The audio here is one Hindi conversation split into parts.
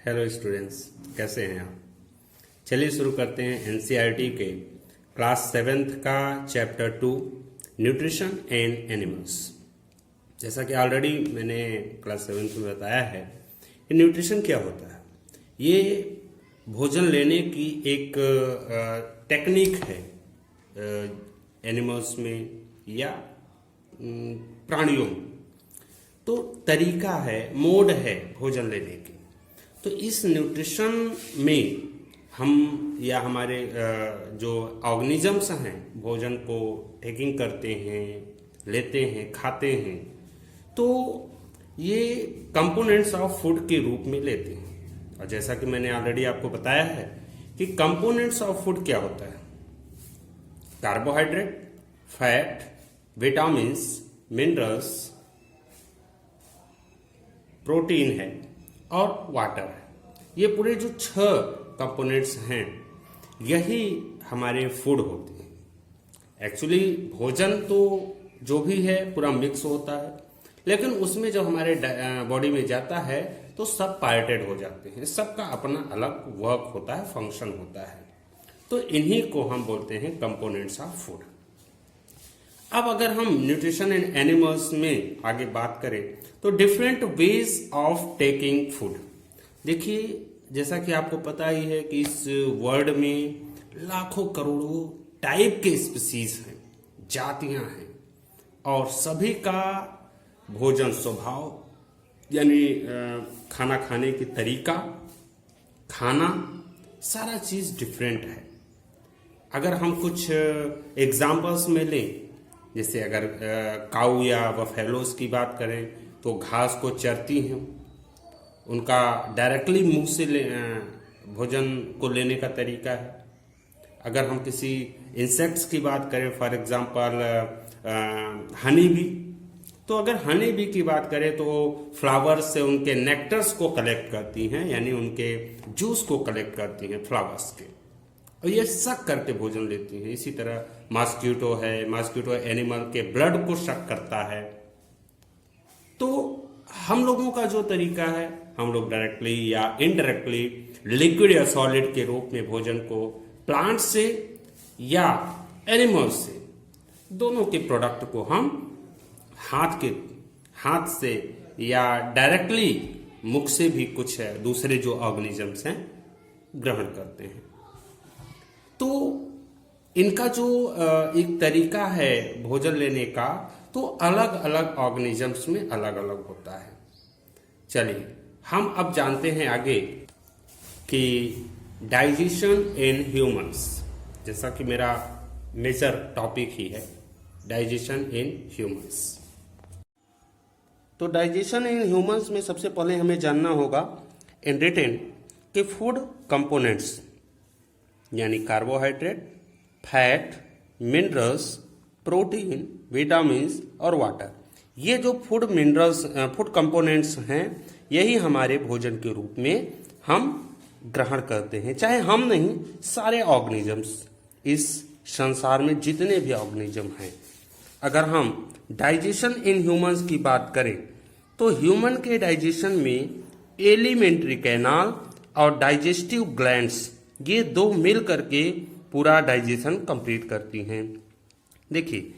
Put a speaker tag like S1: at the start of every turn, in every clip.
S1: हेलो स्टूडेंट्स, कैसे हैं आप। चलिए शुरू करते हैं एनसीईआरटी के क्लास 7th का चैप्टर 2 न्यूट्रिशन एंड एनिमल्स। जैसा कि ऑलरेडी मैंने क्लास 7th में बताया है कि न्यूट्रिशन क्या होता है। ये भोजन लेने की एक टेक्निक है एनिमल्स में या प्राणियों में। तो तरीका है, मोड है भोजन लेने की। तो इस न्यूट्रिशन में हम या हमारे जो ऑर्गेनिजम्स हैं भोजन को टेकिंग करते हैं, लेते हैं, खाते हैं, तो ये कंपोनेंट्स ऑफ फूड के रूप में लेते हैं। और जैसा कि मैंने ऑलरेडी आपको बताया है कि कंपोनेंट्स ऑफ फूड क्या होता है। Carbohydrate, fat, vitamins, minerals, protein है और वाटर है। ये पूरे जो 6 कंपोनेंट्स हैं यही हमारे फूड होते हैं। एक्चुअली भोजन तो जो भी है पूरा मिक्स होता है, लेकिन उसमें जब हमारे बॉडी में जाता है तो सब पार्टेड हो जाते हैं। सबका अपना अलग वर्क होता है, फंक्शन होता है। तो इन्हीं को हम बोलते हैं कंपोनेंट्स ऑफ फूड। अब अगर हम न्यूट्रिशन एंड एनिमल्स में आगे बात करें तो different ways of taking food. देखिए, जैसा कि आपको पता ही है कि इस वर्ल्ड में लाखों करोड़ों टाइप के स्पीसीज हैं, जातियां हैं, और सभी का भोजन स्वभाव यानी खाना खाने की तरीका, खाना, सारा चीज डिफरेंट है। अगर हम कुछ एग्जाम्पल्स में लें, जैसे अगर काऊ या बफेलोस की बात करें तो घास को चरती हैं, उनका डायरेक्टली मुंह से भोजन को लेने का तरीका है। अगर हम किसी इंसेक्ट्स की बात करें, फॉर एग्जांपल हनी बी, तो अगर हनी बी की बात करें तो फ्लावर्स से उनके नेक्टर्स को कलेक्ट करती हैं, यानी उनके जूस को कलेक्ट करती हैं फ्लावर्स के, और ये सक करके भोजन लेती हैं। इसी तरह मॉस्किटो है, मॉस्किटो एनिमल के ब्लड को सक करता है। तो हम लोगों का जो तरीका है, हम लोग डायरेक्टली या इनडायरेक्टली लिक्विड या सॉलिड के रूप में भोजन को प्लांट से या एनिमल से, दोनों के प्रोडक्ट को हम हाथ से या डायरेक्टली मुख से भी कुछ दूसरे जो ऑर्गेनिजम्स हैं ग्रहण करते हैं। तो इनका जो एक तरीका है भोजन लेने का, तो अलग अलग ऑर्गेनिजम्स में अलग अलग होता है। चलिए हम अब जानते हैं आगे कि डाइजेशन इन ह्यूमंस, जैसा कि मेरा मेजर टॉपिक ही है डाइजेशन इन ह्यूमंस। तो डाइजेशन इन ह्यूमंस में सबसे पहले हमें जानना होगा इन रिटेन कि फूड कंपोनेंट्स यानी carbohydrate, fat, minerals, protein, vitamins और वाटर, ये जो फूड कंपोनेंट्स हैं यही हमारे भोजन के रूप में हम ग्रहण करते हैं। चाहे हम नहीं, सारे ऑर्गेनिजम्स, इस संसार में जितने भी ऑर्गेनिज्म हैं। अगर हम डाइजेशन इन ह्यूमंस की बात करें तो ह्यूमन के डाइजेशन में एलिमेंट्री कैनाल और डाइजेस्टिव ग्लैंड्स, ये 2 मिल करके पूरा डाइजेशन कंप्लीट करती हैं। देखिए,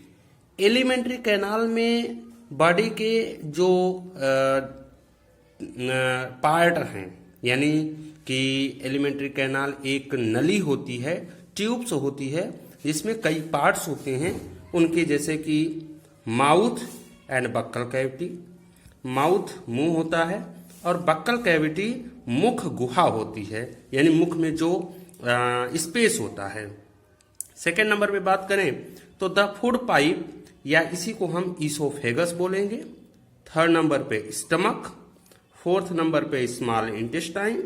S1: एलिमेंट्री कैनाल में बॉडी के जो पार्ट हैं, यानी कि एलिमेंट्री कैनाल एक नली होती है, ट्यूब्स होती है, जिसमें कई पार्ट्स होते हैं उनके, जैसे कि mouth and buccal cavity. Mouth मुंह होता है और बक्कल कैविटी मुख गुहा होती है, यानी मुख में जो स्पेस होता है। सेकेंड नंबर पे बात करें तो द फूड पाइप, या इसी को हम ईसोफेगस बोलेंगे। थर्ड नंबर पे स्टमक, फोर्थ नंबर पे स्मॉल इंटेस्टाइन,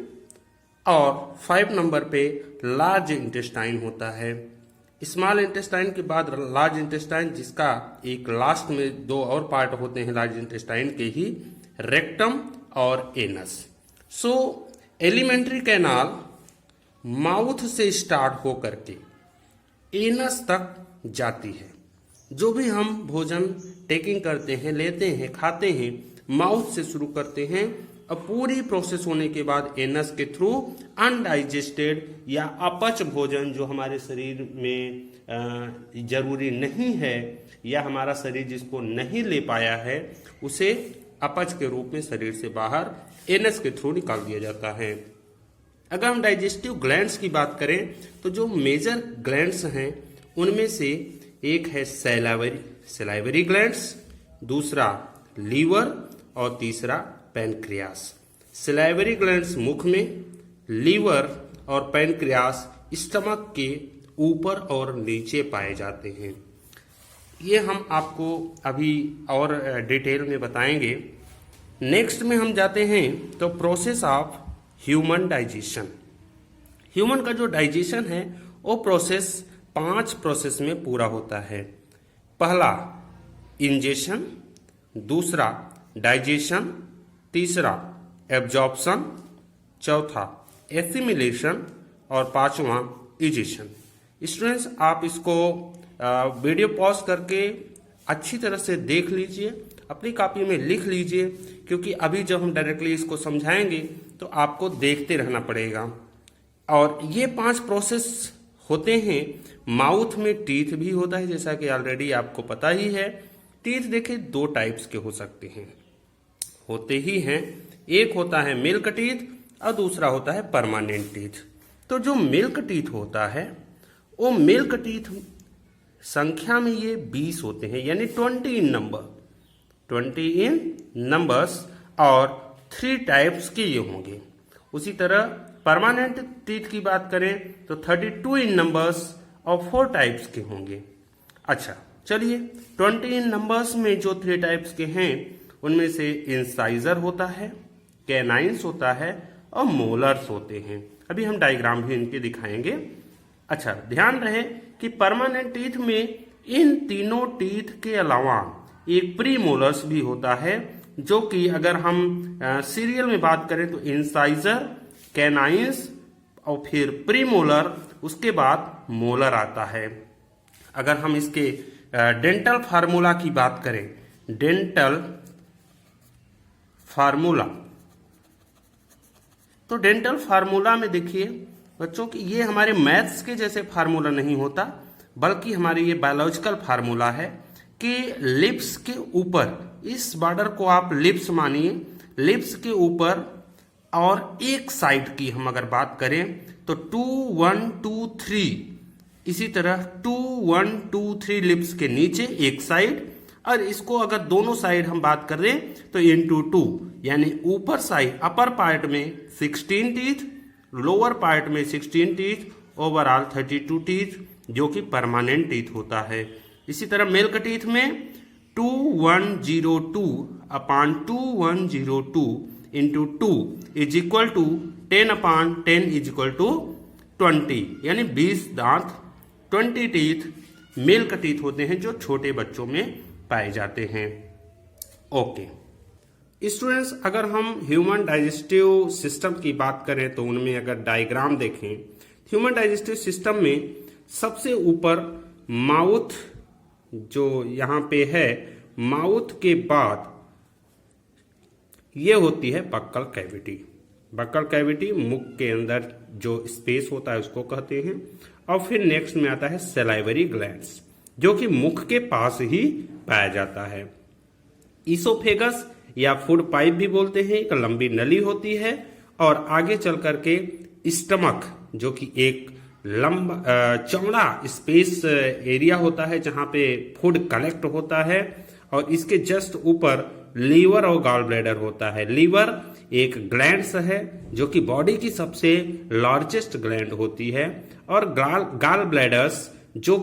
S1: और 5 नंबर पे लार्ज इंटेस्टाइन होता है। स्मॉल इंटेस्टाइन के बाद लार्ज इंटेस्टाइन, जिसका एक लास्ट में 2 और पार्ट होते हैं लार्ज इंटेस्टाइन के ही, रेक्टम और एनस। सो एलिमेंट्री कैनाल माउथ से स्टार्ट हो करके एनस तक जाती है। जो भी हम भोजन टेकिंग करते हैं, लेते हैं, खाते हैं, माउथ से शुरू करते हैं और पूरी प्रोसेस होने के बाद एनस के थ्रू अनडाइजेस्टेड या अपच भोजन जो हमारे शरीर में जरूरी नहीं है या हमारा शरीर जिसको नहीं ले पाया है उसे अपच के रूप में शरीर से बाहर एनस के थ्रू निकाल दिया जाता है। अगर हम डाइजेस्टिव ग्लैंड्स की बात करें तो जो मेजर ग्लैंड्स हैं उनमें से एक है सैलाइवरी ग्लैंड्स, दूसरा लीवर और तीसरा पैनक्रियास। सैलाइवरी ग्लैंड्स मुख में, लीवर और पैनक्रियास स्टमक के ऊपर और नीचे पाए जाते हैं। ये हम आपको अभी और डिटेल में बताएंगे। नेक्स्ट में हम जाते हैं तो process of human digestion. Human का जो डाइजेशन है वो प्रोसेस 5 प्रोसेस में पूरा होता है। पहला इंजेशन, दूसरा डाइजेशन, तीसरा एब्जॉर्प्शन, चौथा एसिमिलेशन और पांचवा इजेशन। स्टूडेंट्स आप इसको वीडियो पॉज करके अच्छी तरह से देख लीजिए, अपनी कॉपी में लिख लीजिए, क्योंकि अभी जब हम डायरेक्टली इसको समझाएंगे तो आपको देखते रहना पड़ेगा। और ये 5 प्रोसेस होते हैं। माउथ में टीथ भी होता है, जैसा कि ऑलरेडी आपको पता ही है। टीथ देखिए 2 टाइप्स के हो सकते हैं, होते ही हैं। एक होता है मिल्क टीथ और दूसरा होता है परमानेंट टीथ। तो जो मिल्क टीथ होता है वो मिल्क टीथ संख्या में ये 20 होते हैं, यानी 20 इन नंबर, 20 इन नंबर्स, और 3 टाइप्स के ये होंगे। उसी तरह परमानेंट टीथ की बात करें तो 32 इन नंबर्स और 4 टाइप्स के होंगे। अच्छा चलिए, 20 इन नंबर्स में जो 3 टाइप्स के हैं उनमें से इंसाइजर होता है, कैनाइन्स होता है और मोलर्स होते हैं। अभी हम डायग्राम भी इनके दिखाएंगे। अच्छा ध्यान रहे कि परमानेंट टीथ में इन तीनों टीथ के अलावा एक प्री मोलर्स भी होता है, जो कि अगर हम सीरियल में बात करें तो इंसाइजर, कैनाइन्स और फिर प्री मोलर, उसके बाद मोलर आता है। अगर हम इसके डेंटल फार्मूला की बात करें, डेंटल फार्मूला, तो डेंटल फार्मूला में देखिए बच्चों कि ये हमारे मैथ्स के जैसे फार्मूला नहीं होता, बल्कि हमारे ये बायोलॉजिकल फार्मूला है कि लिप्स के ऊपर, इस बॉर्डर को आप लिप्स मानिए, लिप्स के ऊपर और एक साइड की हम अगर बात करें तो 2 1 2 3, इसी तरह 2 1 2 3 लिप्स के नीचे एक साइड, और इसको अगर दोनों साइड हम बात करें तो इंटू 2, यानी ऊपर साइड अपर पार्ट में 16 टीथ, लोअर पार्ट में 16 टीथ, ओवरऑल 32 टीथ, जो कि परमानेंट टीथ होता है। इसी तरह मिल्क टीथ में 2102 upon 2102 into 2 is equal to 10 upon 10 is equal to 20, यानी 20 दांत, 20 टीथ मिल्क टीथ होते हैं जो छोटे बच्चों में पाए जाते हैं। ओके स्टूडेंट्स, अगर हम ह्यूमन डाइजेस्टिव सिस्टम की बात करें तो उनमें अगर डायग्राम देखें, ह्यूमन डाइजेस्टिव सिस्टम में सबसे ऊपर माउथ जो यहाँ पे है, माउथ के बाद ये होती है बक्कल कैविटी। बक्कल कैविटी मुख के अंदर जो स्पेस होता है उसको कहते हैं। और फिर नेक्स्ट में आता है सैलाइवरी ग्लैंड्स, जो कि मुख के पास ही पाया जाता है। इसोफेगस या फूड पाइप भी बोलते हैं, एक लंबी नली होती है, और आगे चल करके स्टमक, जो कि एक लंबा चौड़ा स्पेस एरिया होता है जहां पे फूड कलेक्ट होता है, और इसके जस्ट ऊपर लीवर और गॉल ब्लैडर होता है। लीवर एक ग्लैंड्स है जो कि बॉडी की सबसे लार्जेस्ट ग्लैंड होती है, और गॉल ब्लैडर जो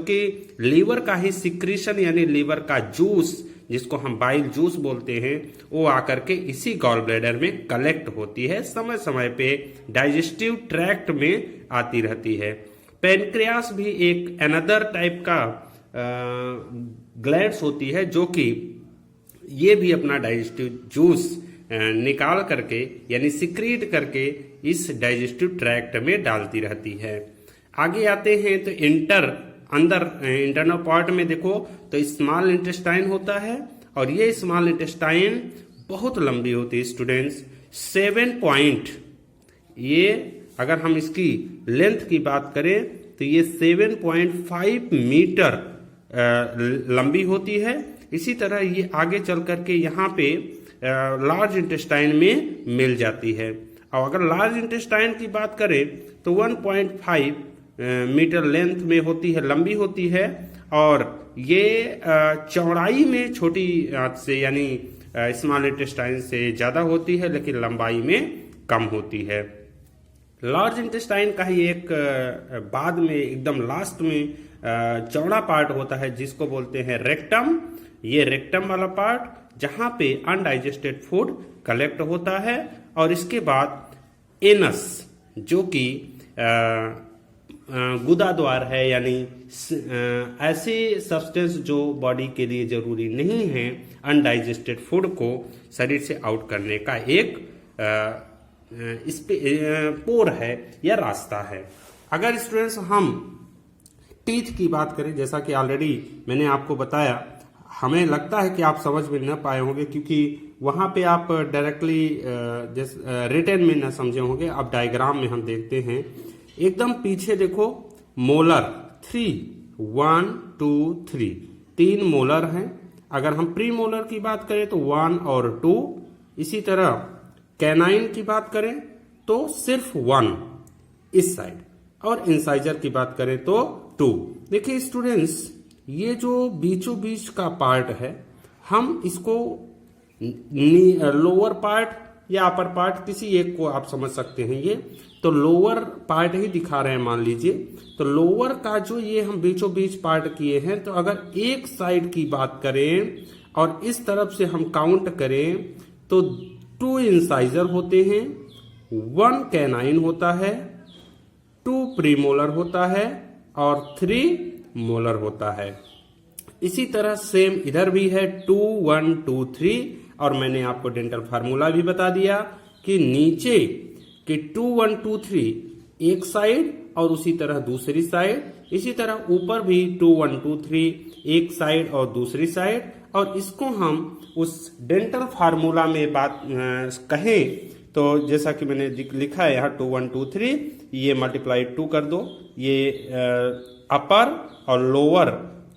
S1: कि लीवर का ही सिक्रीशन, यानी लीवर का जूस जिसको हम बाइल जूस बोलते हैं, वो आकर के इसी गॉल ब्लैडर में कलेक्ट होती है, समय समय पे डाइजेस्टिव ट्रैक्ट में आती रहती है। पैनक्रियास भी एक अनदर टाइप का ग्लैंड्स होती है, जो कि ये भी अपना डाइजेस्टिव जूस निकाल करके यानी सिक्रीट करके इस डाइजेस्टिव ट्रैक्ट में डालती रहती है। आगे आते हैं तो इंटरनल पार्ट में देखो तो स्मॉल इंटेस्टाइन होता है, और ये स्मॉल इंटेस्टाइन बहुत लंबी होती है स्टूडेंट्स, 7 पॉइंट। ये अगर हम इसकी लेंथ की बात करें तो ये 7.5 मीटर लंबी होती है। इसी तरह ये आगे चल करके यहाँ पे लार्ज इंटेस्टाइन में मिल जाती है। और अगर लार्ज इंटेस्टाइन की बात करें तो 1.5 मीटर लेंथ में होती है, लंबी होती है। और ये चौड़ाई में छोटी से यानी स्मॉल इंटेस्टाइन से ज़्यादा होती है, लेकिन लंबाई में कम होती है। लार्ज इंटेस्टाइन का ही एक बाद में एकदम लास्ट में चौड़ा पार्ट होता है जिसको बोलते हैं रेक्टम। ये रेक्टम वाला पार्ट जहाँ पे अनडाइजेस्टेड फूड कलेक्ट होता है। और इसके बाद एनस जो कि गुदा द्वार है, यानी ऐसे सब्सटेंस जो बॉडी के लिए जरूरी नहीं है अनडाइजेस्टेड फूड को शरीर से आउट करने का एक इस पे पोर है या रास्ता है। अगर स्टूडेंट्स हम टीथ की बात करें, जैसा कि ऑलरेडी मैंने आपको बताया, हमें लगता है कि आप समझ में न पाए होंगे क्योंकि वहाँ पे आप डायरेक्टली रिटन में न समझे होंगे। अब डायग्राम में हम देखते हैं, एकदम पीछे देखो मोलर 3, 1 2 3, 3 मोलर हैं। अगर हम प्री मोलर की बात करें तो 1 और 2। इसी तरह कैनाइन की बात करें तो सिर्फ 1 इस साइड, और इंसाइजर की बात करें तो 2। देखिए स्टूडेंट्स, ये जो बीचों बीच का पार्ट है, हम इसको लोअर पार्ट या अपर पार्ट किसी एक को आप समझ सकते हैं। ये तो लोअर पार्ट ही दिखा रहे हैं मान लीजिए। तो लोअर का जो ये हम बीचों बीच पार्ट किए हैं, तो अगर एक साइड की बात करें और इस तरफ से हम काउंट करें तो 2 इंसाइजर होते हैं, 1 कैनाइन होता है, 2 प्रीमोलर होता है और 3 मोलर होता है। इसी तरह सेम इधर भी है 2 1 2 3। और मैंने आपको डेंटल फार्मूला भी बता दिया कि नीचे कि 2 1 2 3 एक साइड और उसी तरह दूसरी साइड। इसी तरह ऊपर भी 2 1 2 3 एक साइड और दूसरी साइड। और इसको हम उस डेंटल फार्मूला में बात कहें तो जैसा कि मैंने लिखा है यहाँ 2 1 2 3, ये मल्टीप्लाई 2 कर दो, ये अपर और लोअर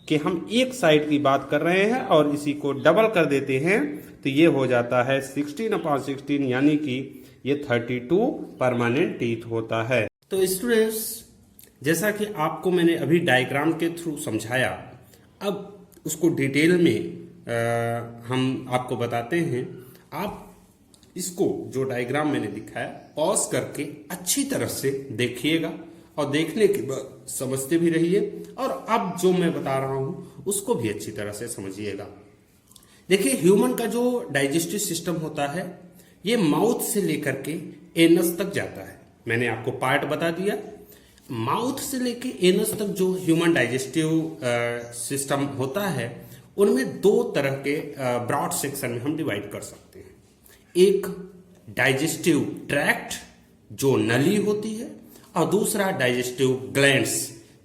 S1: कि हम एक साइड की बात कर रहे हैं और इसी को डबल कर देते हैं तो ये हो जाता है 16/16, यानी कि ये 32 परमानेंट टीथ होता है। तो स्टूडेंट्स, जैसा कि आपको मैंने अभी डायग्राम के थ्रू समझाया, अब उसको डिटेल में हम आपको बताते हैं। आप इसको जो डायग्राम मैंने दिखाया पॉज करके अच्छी तरह से देखिएगा और देखने के बाद समझते भी रहिए, और अब जो मैं बता रहा हूं उसको भी अच्छी तरह से समझिएगा। देखिए, ह्यूमन का जो डाइजेस्टिव सिस्टम होता है ये माउथ से लेकर के एनस तक जाता है। मैंने आपको पार्ट बता दिया। माउथ से लेके एनस तक जो ह्यूमन डाइजेस्टिव सिस्टम होता है उनमें 2 तरह के ब्रॉड सेक्शन में हम डिवाइड कर सकते हैं। एक डाइजेस्टिव ट्रैक्ट जो नली होती है, और दूसरा डाइजेस्टिव ग्लैंड्स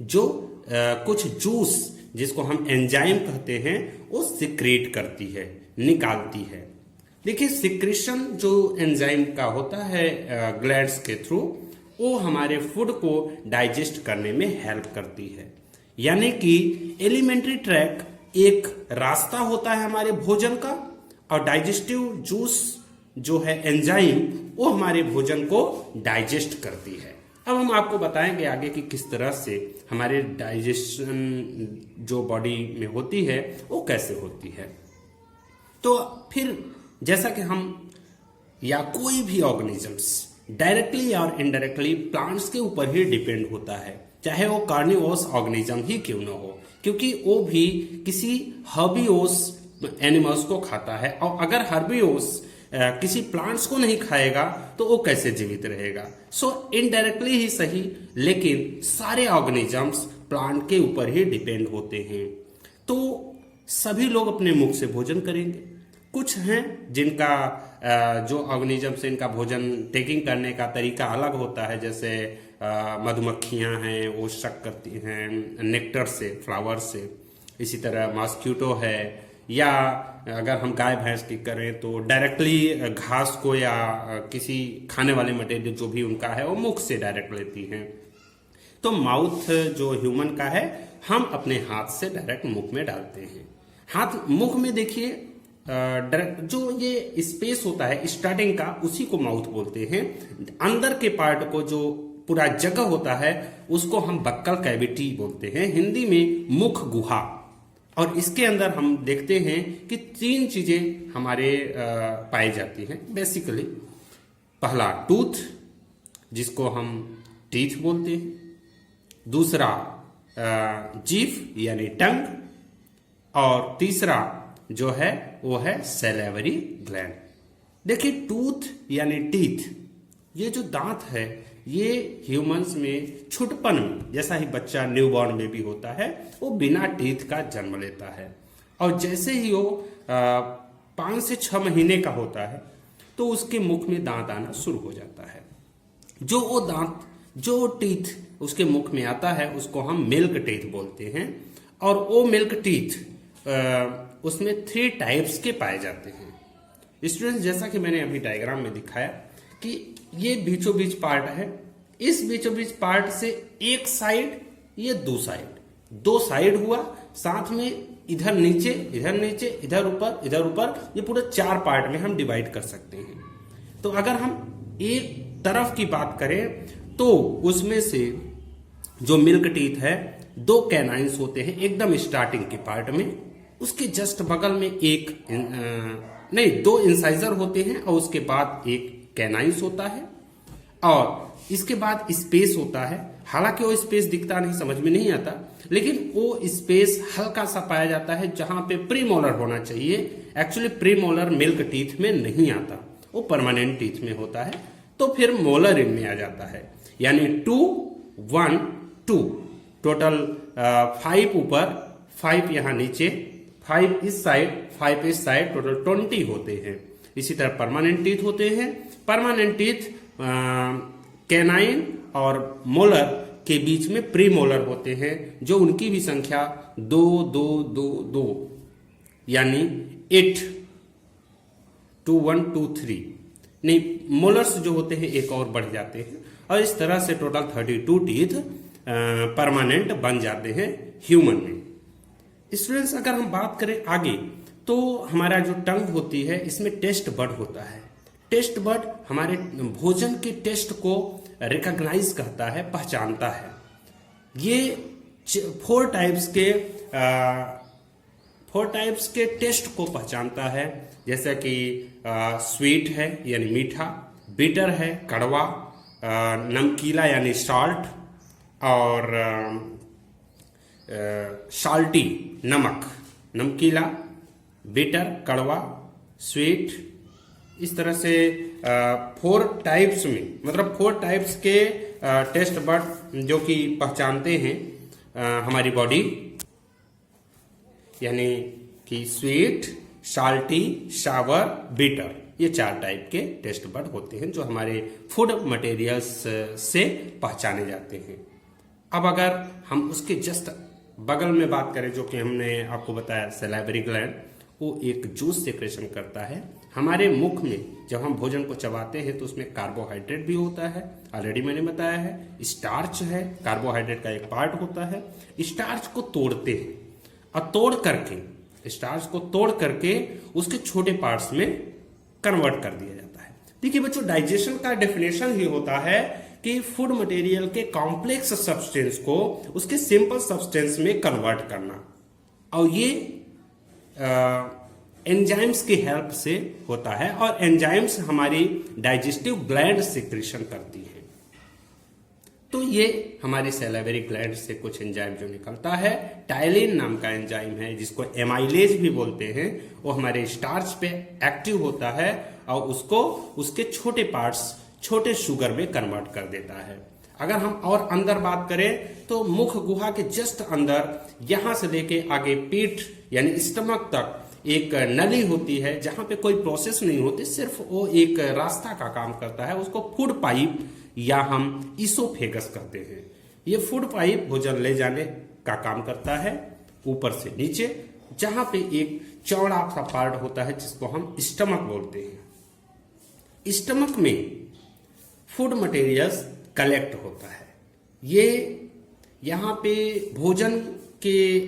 S1: जो कुछ जूस जिसको हम एंजाइम कहते हैं वो सिक्रेट करती है, निकालती है। देखिए, सिक्रेशन जो एंजाइम का होता है ग्लैंड्स के थ्रू, वो हमारे फूड को डाइजेस्ट करने में हेल्प करती है। यानी कि एलिमेंट्री ट्रैक्ट एक रास्ता होता है हमारे भोजन का, और डाइजेस्टिव जूस जो है एंजाइम वो हमारे भोजन को डाइजेस्ट करती है। अब हम आपको बताएंगे आगे कि किस तरह से हमारे डाइजेशन जो बॉडी में होती है वो कैसे होती है। तो फिर जैसा कि हम या कोई भी ऑर्गेनिजम्स डायरेक्टली और इनडायरेक्टली प्लांट्स के ऊपर ही डिपेंड होता है, चाहे वो कार्निवोरस ऑर्गेनिज्म ही क्यों ना हो, क्योंकि वो भी किसी हर्बिवोरस एनिमल्स को खाता है। और अगर हर्बिवोरस किसी प्लांट्स को नहीं खाएगा तो वो कैसे जीवित रहेगा। सो इनडायरेक्टली ही सही, लेकिन सारे ऑर्गेनिजम्स प्लांट के ऊपर ही डिपेंड होते हैं। तो सभी लोग अपने मुख से भोजन करेंगे। कुछ हैं जिनका जो ऑर्गेनिज्म से इनका भोजन टेकिंग करने का तरीका अलग होता है, जैसे मधुमक्खियां हैं वो शक करती हैं नेक्टर से, फ्लावर से। इसी तरह मॉस्क्यूटो है, या अगर हम गाय भैंस की करें तो डायरेक्टली घास को या किसी खाने वाले मटेरियल जो भी उनका है वो मुख से डायरेक्ट लेती हैं। तो माउथ जो ह्यूमन का है हम अपने हाथ से डायरेक्ट मुख में डालते हैं। हाथ मुख में देखिए डायरेक्ट जो ये स्पेस होता है स्टार्टिंग का उसी को माउथ बोलते हैं। अंदर के पार्ट को जो पूरा जगह होता है उसको हम बक्कल कैविटी बोलते हैं, हिंदी में मुख गुहा। और इसके अंदर हम देखते हैं कि 3 चीजें हमारे पाई जाती हैं बेसिकली। पहला टूथ जिसको हम टीथ बोलते हैं, दूसरा जीभ यानी टंग, और तीसरा जो है वो है सैलिवरी ग्लैंड। देखिए टूथ यानी टीथ, ये जो दांत है ये ह्यूमंस में छुटपन में, जैसा ही बच्चा न्यूबॉर्न बेबी होता है वो बिना टीथ का जन्म लेता है, और जैसे ही वो 5 से 6 महीने का होता है तो उसके मुख में दांत आना शुरू हो जाता है। जो वो दांत जो टीथ उसके मुख में आता है उसको हम मिल्क टीथ बोलते हैं। और वो मिल्क टीथ उसमें 3 टाइप्स के पाए जाते हैं। स्टूडेंट्स, जैसा कि मैंने अभी डायग्राम में दिखाया कि ये बीचों बीच पार्ट है, इस बीचों बीच पार्ट से एक साइड, ये 2 साइड, 2 साइड हुआ, साथ में इधर नीचे इधर ऊपर, ये पूरे 4 पार्ट में हम डिवाइड कर सकते हैं। तो अगर हम एक तरफ की बात करें तो उसमें से जो मिल्क टीथ है 2 कैनाइंस होते हैं एकदम स्टार्टिंग के पार्ट में, उसके जस्ट बगल में 2 इंसाइजर होते हैं, और उसके बाद एक कैनाइंस होता है, और इसके बाद स्पेस होता है। हालांकि वो स्पेस दिखता नहीं, समझ में नहीं आता, लेकिन वो स्पेस हल्का सा पाया जाता है जहां पे प्रीमोलर होना चाहिए। एक्चुअली प्रीमोलर मिल्क टीथ में नहीं आता, वो परमानेंट टीथ में होता है। तो फिर मोलर इनमें आ जाता है, यानी 2, 1, 2 टोटल 5 ऊपर, 5 यहाँ नीचे, 5 इस साइड, 5 इस साइड, टोटल 20 होते हैं। इसी तरह परमानेंट टीथ होते हैं। परमानेंट टीथ कैनाइन और मोलर के बीच में प्रीमोलर होते हैं, जो उनकी भी संख्या 2, 2, 2, 2 यानी 8, 2, 1, 2, 3 नहीं, मोलर्स जो होते हैं एक और बढ़ जाते हैं, और इस तरह से टोटल 32 टीथ परमानेंट बन जाते हैं ह्यूमन में। स्टूडेंट्स, अगर हम बात करें आगे तो हमारा जो टंग होती है इसमें टेस्ट बड होता है। टेस्ट बड हमारे भोजन के टेस्ट को रिकॉग्नाइज करता है, पहचानता है। ये 4 टाइप्स के टेस्ट को पहचानता है, जैसा कि स्वीट है यानी मीठा, बिटर है कड़वा, नमकीला यानी साल्ट, और साल्टी नमक, नमकीला, बिटर कड़वा, स्वीट। इस तरह से 4 टाइप्स में, मतलब 4 टाइप्स के टेस्ट बड जो कि पहचानते हैं हमारी बॉडी, यानी कि स्वीट, साल्टी, सावर, बिटर, ये 4 टाइप के टेस्ट बड होते हैं जो हमारे फूड मटेरियल्स से पहचाने जाते हैं। अब अगर हम उसके जस्ट बगल में बात करें, जो कि हमने आपको बताया सैलिवरी ग्लैंड, वो एक जूस सेक्रेशन करता है। हमारे मुख में जब हम भोजन को चबाते हैं तो उसमें कार्बोहाइड्रेट भी होता है, ऑलरेडी मैंने बताया है। स्टार्च है, कार्बोहाइड्रेट का एक पार्ट होता है। स्टार्च को तोड़ते हैं, और स्टार्च को तोड़ करके उसके छोटे पार्ट्स में कन्वर्ट कर दिया जाता है। देखिए बच्चों, डाइजेशन का डेफिनेशन ही होता है कि फूड मटेरियल के कॉम्प्लेक्स सब्सटेंस को उसके सिंपल सब्सटेंस में कन्वर्ट करना, और ये एंजाइम्स की हेल्प से होता है। और एंजाइम्स हमारी डाइजेस्टिव ग्लैंड सिक्रीशन करती है। तो ये हमारी सैलिवरी ग्लैंड से कुछ एंजाइम जो निकलता है, टाइलिन नाम का एंजाइम है जिसको एमाइलेज भी बोलते हैं, वो हमारे स्टार्च पे एक्टिव होता है और उसको उसके छोटे पार्ट्स छोटे शुगर में कन्वर्ट कर देता है। अगर हम और अंदर बात करें तो मुख गुहा के जस्ट अंदर, यहां से लेके आगे पीठ यानी स्टमक तक एक नली होती है जहां पे कोई प्रोसेस नहीं होती, सिर्फ वो एक रास्ता का काम करता है। उसको फूड पाइप या हम इसोफेगस कहते हैं। ये फूड पाइप भोजन ले जाने का काम करता है ऊपर से नीचे, जहां पे एक चौड़ा सा पार्ट होता है जिसको हम स्टमक बोलते हैं। स्टमक में फूड मटेरियल्स कलेक्ट होता है। ये यहाँ पे भोजन के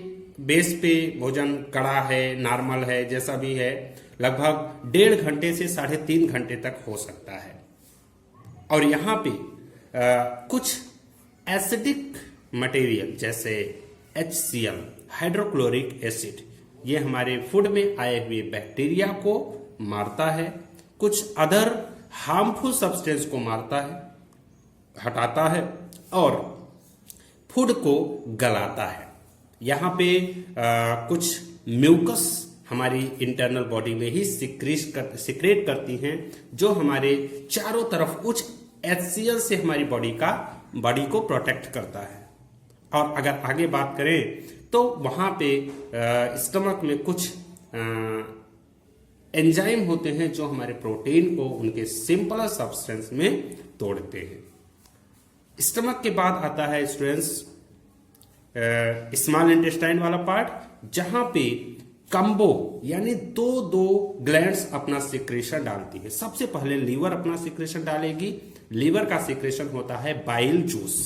S1: बेस पे, भोजन कड़ा है, नॉर्मल है, जैसा भी है, लगभग 1.5 घंटे से 3.5 घंटे तक हो सकता है। और यहाँ पे कुछ एसिडिक मटेरियल जैसे HCl, हाइड्रोक्लोरिक एसिड, ये हमारे फूड में आए हुए बैक्टीरिया को मारता है, कुछ अदर हार्मफुल सब्सटेंस को मारता है, हटाता है और फूड को गलाता है। यहाँ पे कुछ म्यूकस हमारी इंटरनल बॉडी में ही सिक्रेट करती हैं, जो हमारे चारों तरफ उच्च HCl से हमारी बॉडी को प्रोटेक्ट करता है। और अगर आगे बात करें तो वहाँ पे स्टमक में कुछ एंजाइम होते हैं जो हमारे प्रोटीन को उनके सिंपल सब्सटेंस में तोड़ते हैं। स्टमक के बाद आता है स्टूडेंट्स स्मॉल इंटेस्टाइन वाला पार्ट, जहां पे कम्बो यानी दो ग्लैंड्स अपना सिक्रेशन डालती है। सबसे पहले लीवर अपना सिक्रेशन डालेगी। लीवर का सिक्रेशन होता है बाइल जूस,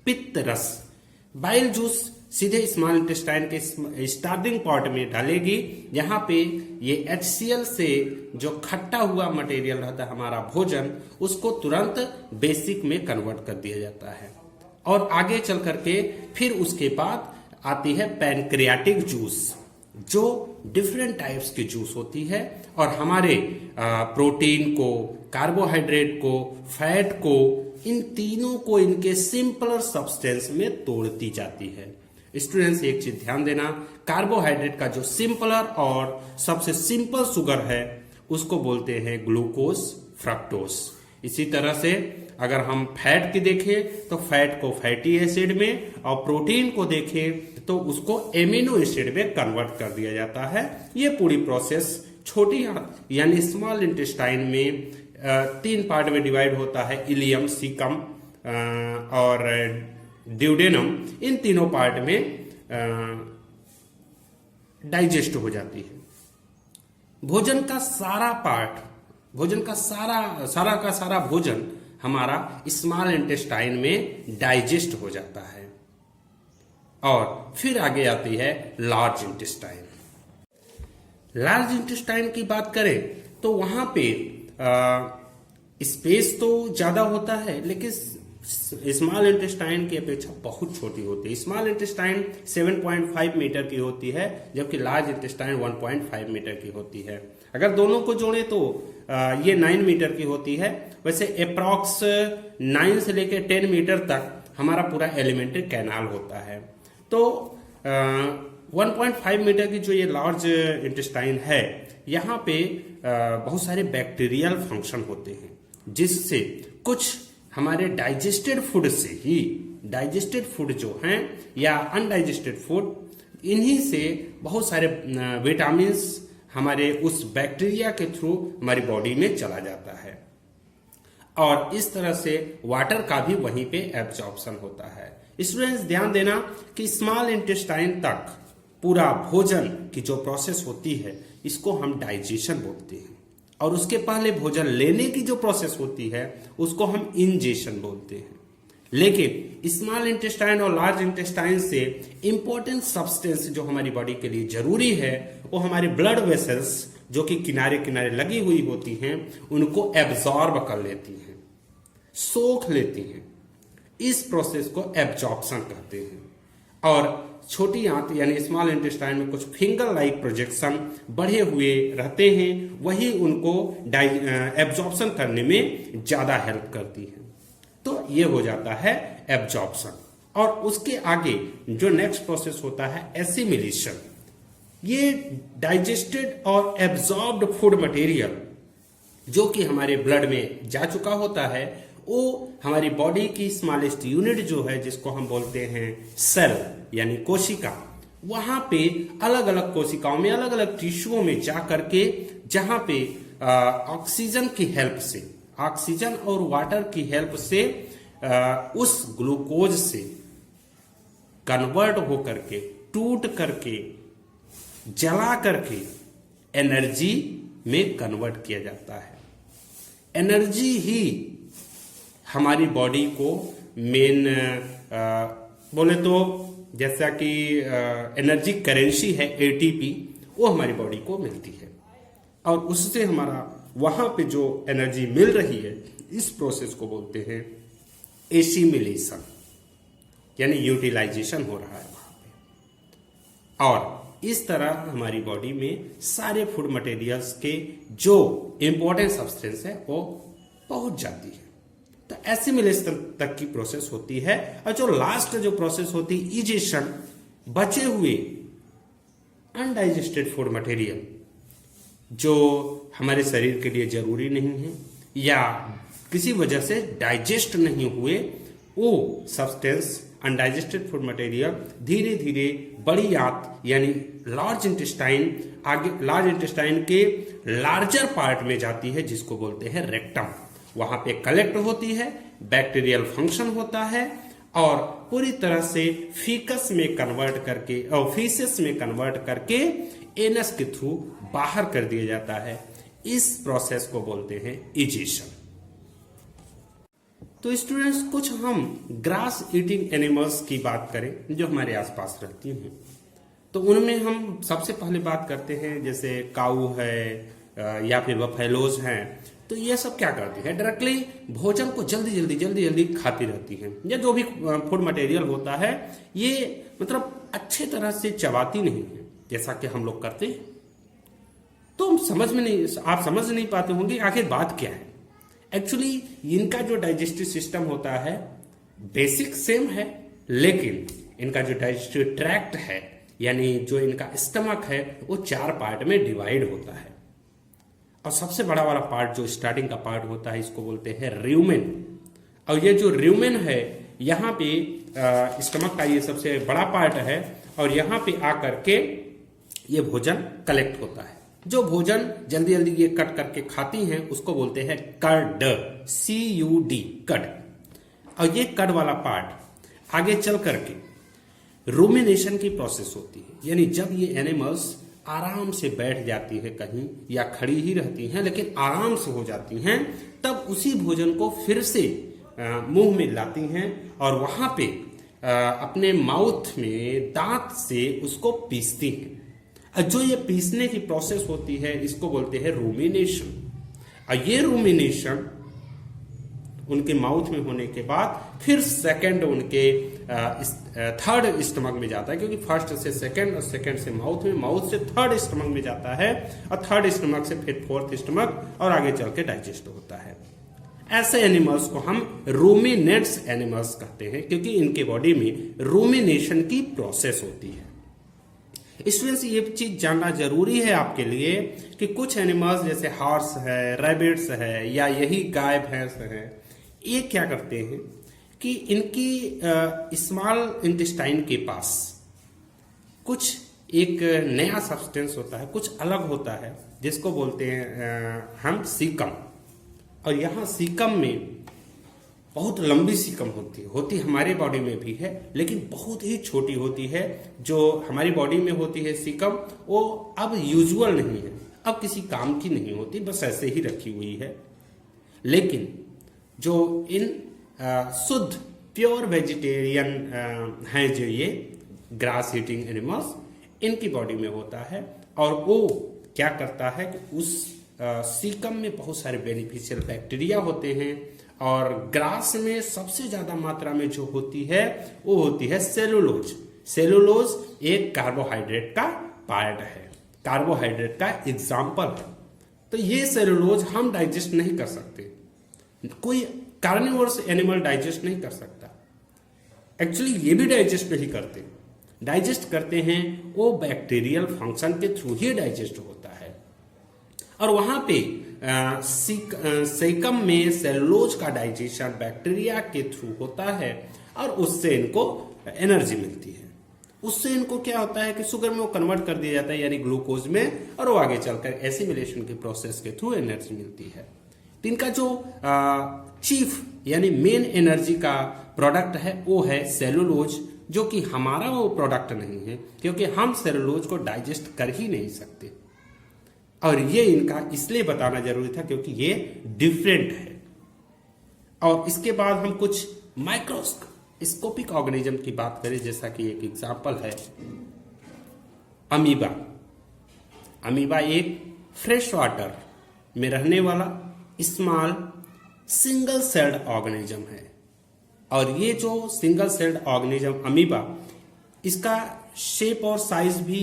S1: पित्त रस। बाइल जूस सीधे स्मॉल इंटेस्टाइन के स्टार्टिंग पार्ट में डालेगी। यहाँ पे ये HCl से जो खट्टा हुआ मटेरियल रहता है हमारा भोजन, उसको तुरंत बेसिक में कन्वर्ट कर दिया जाता है। और आगे चल करके फिर उसके बाद आती है पैनक्रियाटिक जूस, जो डिफरेंट टाइप्स की जूस होती है और हमारे प्रोटीन को, कार्बोहाइड्रेट को, फैट को, इन तीनों को इनके सिंपलर सब्सटेंस में तोड़ती जाती है। स्टूडेंट्स एक चीज ध्यान देना, कार्बोहाइड्रेट का जो सिंपलर और सबसे सिंपल शुगर है उसको बोलते हैं ग्लूकोज, फ्रक्टोज। इसी तरह से अगर हम फैट की देखें तो फैट को फैटी एसिड में, और प्रोटीन को देखें तो उसको एमिनो एसिड में कन्वर्ट कर दिया जाता है। ये पूरी प्रोसेस छोटी यानी स्मॉल इंटेस्टाइन में 3 पार्ट में डिवाइड होता है, इलियम, सीकम और ड्यूडेनम। इन तीनों पार्ट में डाइजेस्ट हो जाती है। भोजन का सारा पार्ट, भोजन का सारा भोजन हमारा स्मॉल इंटेस्टाइन में डाइजेस्ट हो जाता है। और फिर आगे आती है लार्ज इंटेस्टाइन। लार्ज इंटेस्टाइन की बात करें तो वहां पे स्पेस तो ज्यादा होता है, लेकिन स्मॉल इंटेस्टाइन की अपेक्षा बहुत छोटी होती है। स्मॉल इंटेस्टाइन 7.5 मीटर की होती है, जबकि लार्ज इंटेस्टाइन 1.5 मीटर की होती है। अगर दोनों को जोड़े तो ये 9 मीटर की होती है। वैसे अप्रॉक्स 9 से लेकर 10 मीटर तक हमारा पूरा एलिमेंट्री कैनाल होता है। तो 1.5 मीटर की जो ये लार्ज इंटेस्टाइन है, यहाँ पे बहुत सारे बैक्टीरियल फंक्शन होते हैं, जिससे कुछ हमारे डाइजेस्टेड फूड से ही, डाइजेस्टेड फूड जो हैं या अनडाइजेस्टेड फूड, इन्हीं से बहुत सारे विटामिन्स हमारे उस बैक्टीरिया के थ्रू हमारी बॉडी में चला जाता है। और इस तरह से वाटर का भी वहीं पे एब्जॉर्प्शन होता है। स्टूडेंट्स ध्यान देना कि स्मॉल इंटेस्टाइन तक पूरा भोजन की जो प्रोसेस होती है, इसको हम डाइजेशन बोलते हैं, और उसके पहले भोजन लेने की जो प्रोसेस होती है उसको हम इंजेशन बोलते हैं। लेकिन स्मॉल इंटेस्टाइन और लार्ज इंटेस्टाइन से इंपॉर्टेंट सब्सटेंस जो हमारी बॉडी के लिए जरूरी है, वो हमारे ब्लड वेसल्स जो कि किनारे किनारे लगी हुई होती हैं, उनको एब्जॉर्ब कर लेती हैं, सोख लेती हैं। इस प्रोसेस को एब्जॉर्प्शन कहते हैं। और छोटी आंत यानी स्मॉल इंटेस्टाइन में कुछ फिंगर लाइक प्रोजेक्शन बढ़े हुए रहते हैं, वही उनको एब्जॉर्प्शन करने में ज्यादा हेल्प करती है। तो ये हो जाता है एब्जॉर्प्शन। और उसके आगे जो नेक्स्ट प्रोसेस होता है एसिमिलेशन। ये डाइजेस्टेड और एब्जॉर्ब्ड फूड मटेरियल जो कि हमारे ब्लड में जा चुका होता है, वो हमारी बॉडी की स्मॉलेस्ट यूनिट जो है, जिसको हम बोलते हैं सेल यानी कोशिका, वहां पे अलग अलग कोशिकाओं में, अलग अलग टिश्यूओं में जा करके, जहां पे ऑक्सीजन की हेल्प से, ऑक्सीजन और वाटर की हेल्प से उस ग्लूकोज से कन्वर्ट हो करके, टूट करके जला करके एनर्जी में कन्वर्ट किया जाता है। एनर्जी ही हमारी बॉडी को मेन बोले तो जैसा कि एनर्जी करेंसी है एटीपी, वो हमारी बॉडी को मिलती है और उससे हमारा वहाँ पे जो एनर्जी मिल रही है इस प्रोसेस को बोलते हैं एसिमिलेशन, यानी यूटिलाइजेशन हो रहा है वहाँ पे। और इस तरह हमारी बॉडी में सारे फूड मटेरियल्स के जो इम्पोर्टेंट सब्सटेंस है वो पहुंच जाती है। तो एसिमिलेशन तक की प्रोसेस होती है और जो लास्ट जो प्रोसेस होती है इजेशन, बचे हुए अनडाइजेस्टेड फूड मटेरियल जो हमारे शरीर के लिए जरूरी नहीं है या किसी वजह से डाइजेस्ट नहीं हुए, वो सब्सटेंस अनडाइजेस्टेड फूड मटेरियल धीरे धीरे बड़ी आंत यानी लार्ज इंटेस्टाइन, आगे लार्ज इंटेस्टाइन के लार्जर पार्ट में जाती है जिसको बोलते हैं रेक्टम। वहां पे कलेक्ट होती है, बैक्टीरियल फंक्शन होता है और पूरी तरह से फीकस में कन्वर्ट करके और फीसेस में कन्वर्ट करके एनस के थ्रू बाहर कर दिया जाता है। इस प्रोसेस को बोलते हैं इजेशन। तो स्टूडेंट्स, कुछ हम ग्रास ईटिंग एनिमल्स की बात करें जो हमारे आसपास रहती हैं, तो उनमें हम सबसे पहले बात करते हैं जैसे काऊ है या फिर बफेलोज हैं। तो ये सब क्या करती है, डायरेक्टली भोजन को जल्दी जल्दी खाती रहती हैं, या जो भी फूड मटेरियल होता है ये मतलब अच्छे तरह से चबाती नहीं है जैसा कि हम लोग करते हैं। तो आप समझ नहीं पाते होंगे आखिर बात क्या है। एक्चुअली इनका जो डाइजेस्टिव सिस्टम होता है बेसिक सेम है, लेकिन इनका जो डाइजेस्टिव ट्रैक्ट है यानी जो इनका स्टमक है वो 4 पार्ट में डिवाइड होता है। और सबसे बड़ा वाला पार्ट जो स्टार्टिंग का पार्ट होता है इसको बोलते हैं र्यूमेन। और ये जो र्यूमेन है यहाँ पे स्टमक का ये सबसे बड़ा पार्ट है और यहाँ पे आकर के ये भोजन कलेक्ट होता है। जो भोजन जल्दी जल्दी ये कट करके खाती हैं उसको बोलते हैं कर्ड, CUD, कड। और ये कड वाला पार्ट आगे चल करके रूमिनेशन की प्रोसेस होती है, यानी जब ये एनिमल्स आराम से बैठ जाती है कहीं या खड़ी ही रहती हैं लेकिन आराम से हो जाती हैं, तब उसी भोजन को फिर से मुंह में लाती हैं और वहां पे अपने माउथ में दांत से उसको पीसती हैं। जो ये पीसने की प्रोसेस होती है इसको बोलते हैं रूमिनेशन। और ये रूमिनेशन उनके माउथ में होने के बाद फिर सेकंड उनके थर्ड स्टमक में जाता है, क्योंकि फर्स्ट से सेकंड और सेकंड से माउथ में, माउथ से थर्ड स्टमक में जाता है और थर्ड स्टमक से फिर फोर्थ स्टमक और आगे चल के डाइजेस्ट होता है। ऐसे एनिमल्स को हम रूमिनेट्स एनिमल्स कहते हैं क्योंकि इनके बॉडी में रूमिनेशन की प्रोसेस होती है। स्टूडेंट्स, ये चीज जानना जरूरी है आपके लिए कि कुछ एनिमल्स जैसे हॉर्स है, रैबिट्स है या यही गाय भैंस है, ये क्या करते हैं कि इनकी स्मॉल इंटेस्टाइन के पास कुछ एक नया सब्सटेंस होता है, कुछ अलग होता है जिसको बोलते हैं हम सीकम। और यहाँ सीकम में बहुत लंबी सीकम होती हमारे बॉडी में भी है लेकिन बहुत ही छोटी होती है। जो हमारी बॉडी में होती है सीकम वो अब यूजुअल नहीं है, अब किसी काम की नहीं होती, बस ऐसे ही रखी हुई है। लेकिन जो इन शुद्ध प्योर वेजिटेरियन हैं जो ये ग्रास ईटिंग एनिमल्स, इनकी बॉडी में होता है और वो क्या करता है कि उस सीकम में बहुत सारे बेनिफिशियल बैक्टीरिया होते हैं और ग्रास में सबसे ज्यादा मात्रा में जो होती है वो होती है सेलुलोज। सेलुलोज एक कार्बोहाइड्रेट का पार्ट है, कार्बोहाइड्रेट का एग्जाम्पल है। तो ये सेलुलोज हम डाइजेस्ट नहीं कर सकते, कोई कार्निवोरस एनिमल डाइजेस्ट नहीं कर सकता। एक्चुअली ये भी डाइजेस्ट नहीं करते, डाइजेस्ट करते हैं वो बैक्टीरियल फंक्शन के थ्रू ही डाइजेस्ट होता है। और वहां पे सीकम में सेलुलोज का डाइजेशन बैक्टीरिया के थ्रू होता है और उससे इनको एनर्जी मिलती है। उससे इनको क्या होता है कि शुगर में वो कन्वर्ट कर दिया जाता है यानी ग्लूकोज में, और वो आगे चलकर एसिमिलेशन के प्रोसेस के थ्रू एनर्जी मिलती है। तो इनका जो चीफ यानी मेन एनर्जी का प्रोडक्ट है वो है सेलुलोज, जो कि हमारा वो प्रोडक्ट नहीं है, क्योंकि हम सेलुलोज को डाइजेस्ट कर ही नहीं सकते। और ये इनका इसलिए बताना जरूरी था क्योंकि ये डिफरेंट है। और इसके बाद हम कुछ माइक्रोस्कोपिक ऑर्गेनिज्म की बात करें, जैसा कि एक एग्जांपल है अमीबा। अमीबा एक फ्रेश वाटर में रहने वाला स्मॉल सिंगल सेल्ड ऑर्गेनिज्म है। और ये जो सिंगल सेल्ड ऑर्गेनिज्म अमीबा, इसका शेप और साइज भी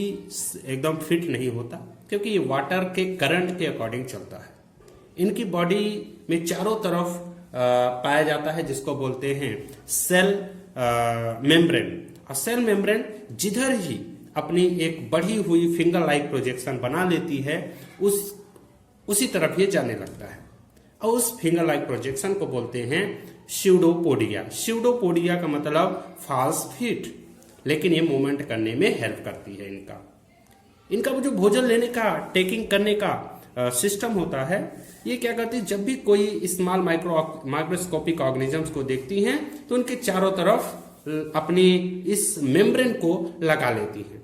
S1: एकदम फिट नहीं होता, क्योंकि ये वाटर के करंट के अकॉर्डिंग चलता है। इनकी बॉडी में चारों तरफ पाया जाता है, जिसको बोलते हैं सेल मेम्ब्रेन। और सेल मेम्ब्रेन जिधर ही अपनी एक बढ़ी हुई फिंगर लाइक प्रोजेक्शन बना लेती है, उसी तरफ ये जाने लगता है। और उस फिंगर लाइक प्रोजेक्शन को बोलते हैं स्यूडोपोडिया। स्यूडोपोडिया का मतलब फॉल्स फीट, लेकिन ये मूवमेंट करने में हेल्प करती है इनका वो जो भोजन लेने का, टेकिंग करने का सिस्टम होता है, ये क्या करती है, जब भी कोई स्मॉल माइक्रोस्कोपिक ऑर्गेनिजम्स को देखती हैं तो उनके चारों तरफ अपनी इस मेम्ब्रेन को लगा लेती हैं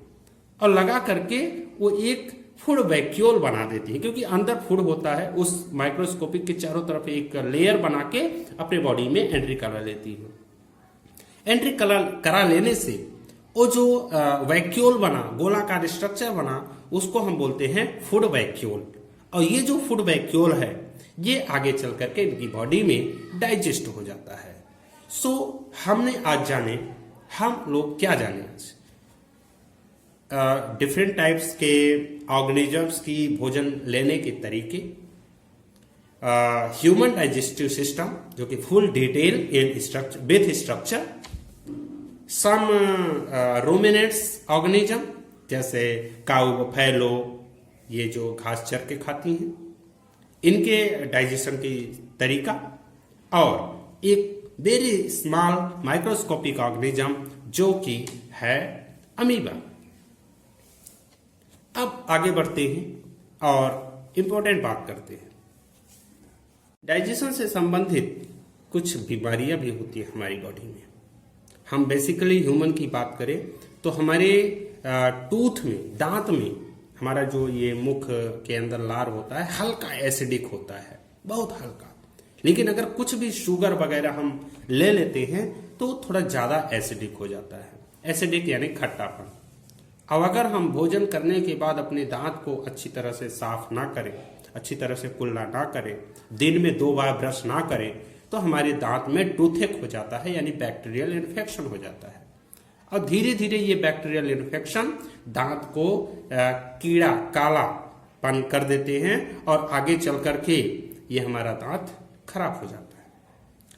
S1: और लगा करके वो एक फूड वैक्यूल बना देती है, क्योंकि अंदर फूड होता है, उस माइक्रोस्कोपिक के चारों तरफ एक लेयर बना के अपने बॉडी में एंट्री करा लेती है। एंट्री करा लेने से वो जो वैक्यूल बना, गोलाकार स्ट्रक्चर बना, उसको हम बोलते हैं फूड वैक्यूल। और ये जो फूड वैक्यूल है, ये आगे चल करके इनकी बॉडी में डाइजेस्ट हो जाता है। सो हमने आज जाने, हम लोग क्या जाने आज, डिफरेंट टाइप्स के ऑर्गेनिजम्स की भोजन लेने के तरीके, ह्यूमन डाइजेस्टिव सिस्टम जो कि full detail in structure with structure, some ruminants organism जैसे काऊ, बफेलो, ये जो घास चर के खाती हैं, इनके डाइजेशन की तरीका, और एक वेरी स्मॉल माइक्रोस्कोपिक ऑर्गेनिज्म जो कि है अमीबा। अब आगे बढ़ते हैं और इंपॉर्टेंट बात करते हैं। डाइजेशन से संबंधित कुछ बीमारियां भी होती है हमारी बॉडी में। हम बेसिकली ह्यूमन की बात करें तो हमारे टूथ में, दांत में, हमारा जो ये मुख के अंदर लार होता है, हल्का एसिडिक होता है, बहुत हल्का। लेकिन अगर कुछ भी शुगर वगैरह हम ले लेते हैं तो थोड़ा ज्यादा एसिडिक हो जाता है। एसिडिक यानी खट्टापन। अब अगर हम भोजन करने के बाद अपने दांत को अच्छी तरह से साफ ना करें, अच्छी तरह से कुल्ला ना करें, दिन में 2 बार ब्रश ना करें, तो हमारे दांत में टूथेक हो जाता है, यानी बैक्टीरियल इन्फेक्शन हो जाता है। और धीरे धीरे ये बैक्टीरियल इन्फेक्शन दांत को कीड़ा, कालापन कर देते हैं और आगे चल करके ये हमारा दांत खराब हो जाता है।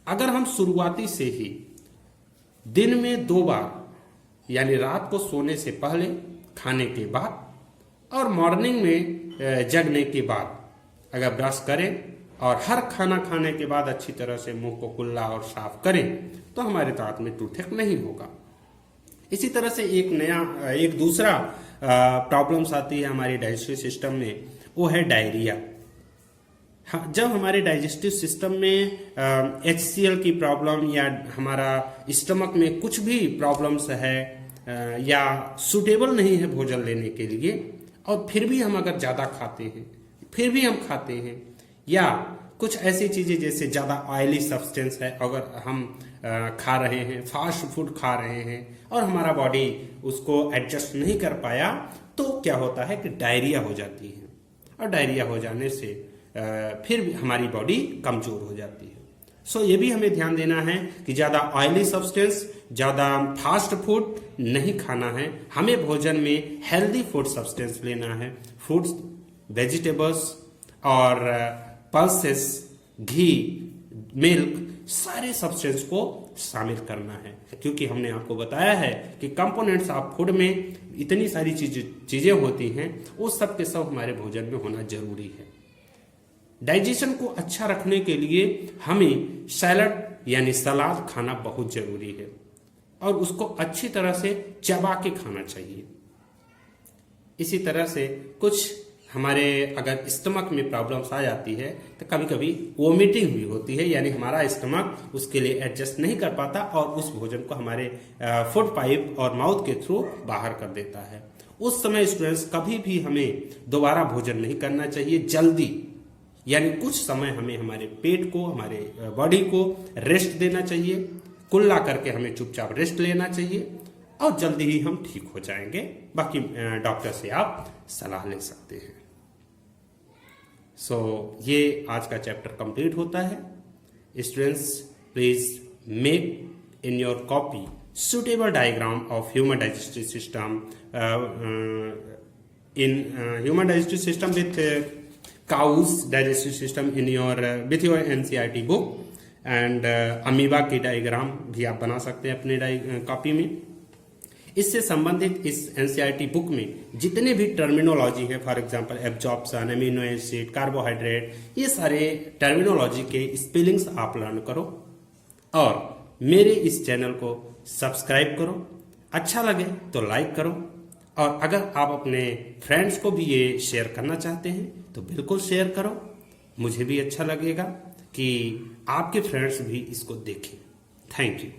S1: अगर हम शुरुआती से ही दिन में 2 बार, यानी रात को सोने से पहले, खाने के बाद और मॉर्निंग में जगने के बाद अगर ब्रश करें और हर खाना खाने के बाद अच्छी तरह से मुंह को कुल्ला और साफ करें, तो हमारे दांत में टूथेक नहीं होगा। इसी तरह से एक दूसरा प्रॉब्लम्स आती है हमारी डाइजेस्टिव सिस्टम में, वो है डायरिया। जब हमारे डाइजेस्टिव सिस्टम में HCl की प्रॉब्लम या हमारा स्टमक में कुछ भी प्रॉब्लम्स है या सूटेबल नहीं है भोजन लेने के लिए, और फिर भी हम अगर ज़्यादा खाते हैं, फिर भी हम खाते हैं, या कुछ ऐसी चीज़ें जैसे ज़्यादा ऑयली सब्सटेंस है अगर हम खा रहे हैं, फास्ट फूड खा रहे हैं और हमारा बॉडी उसको एडजस्ट नहीं कर पाया, तो क्या होता है कि डायरिया हो जाती है। और डायरिया हो जाने से फिर भी हमारी बॉडी कमज़ोर हो जाती है। सो ये भी हमें ध्यान देना है कि ज़्यादा ऑयली सब्सटेंस, ज़्यादा फास्ट फूड नहीं खाना है। हमें भोजन में हेल्दी फूड सब्सटेंस लेना है। फ्रूट्स, वेजिटेबल्स और पल्सेस, घी, मिल्क, सारे सब्सटेंस को शामिल करना है, क्योंकि हमने आपको बताया है कि कंपोनेंट्स ऑफ फूड में इतनी सारी चीजें होती हैं, वो सब के सब हमारे भोजन में होना जरूरी है। डाइजेशन को अच्छा रखने के लिए हमें सैलड यानी सलाद खाना बहुत जरूरी है और उसको अच्छी तरह से चबा के खाना चाहिए। इसी तरह से कुछ हमारे अगर स्टमक में प्रॉब्लम्स आ जाती है तो कभी कभी वोमिटिंग भी होती है, यानी हमारा स्टमक उसके लिए एडजस्ट नहीं कर पाता और उस भोजन को हमारे फूड पाइप और माउथ के थ्रू बाहर कर देता है। उस समय स्टूडेंट्स कभी भी हमें दोबारा भोजन नहीं करना चाहिए जल्दी, यानी कुछ समय हमें हमारे पेट को, हमारे बॉडी को रेस्ट देना चाहिए। कुल्ला करके हमें चुपचाप रेस्ट लेना चाहिए और जल्दी ही हम ठीक हो जाएंगे। बाकी डॉक्टर से आप सलाह ले सकते हैं। ये आज का चैप्टर कंप्लीट होता है। Students, please make in your copy suitable diagram of human digestive system human digestive system with cows digestive system in your with your NCERT book and amoeba की डायग्राम भी आप बना सकते हैं अपने कॉपी में। इससे संबंधित इस NCERT बुक में जितने भी टर्मिनोलॉजी है, for example absorption, amino acid, carbohydrate, ये सारे टर्मिनोलॉजी के स्पेलिंग्स आप लर्न करो और मेरे इस चैनल को सब्सक्राइब करो। अच्छा लगे तो लाइक करो और अगर आप अपने फ्रेंड्स को भी ये शेयर करना चाहते हैं तो बिल्कुल शेयर करो। मुझे भी अच्छा लगेगा कि आपके फ्रेंड्स भी इसको देखें। Thank you.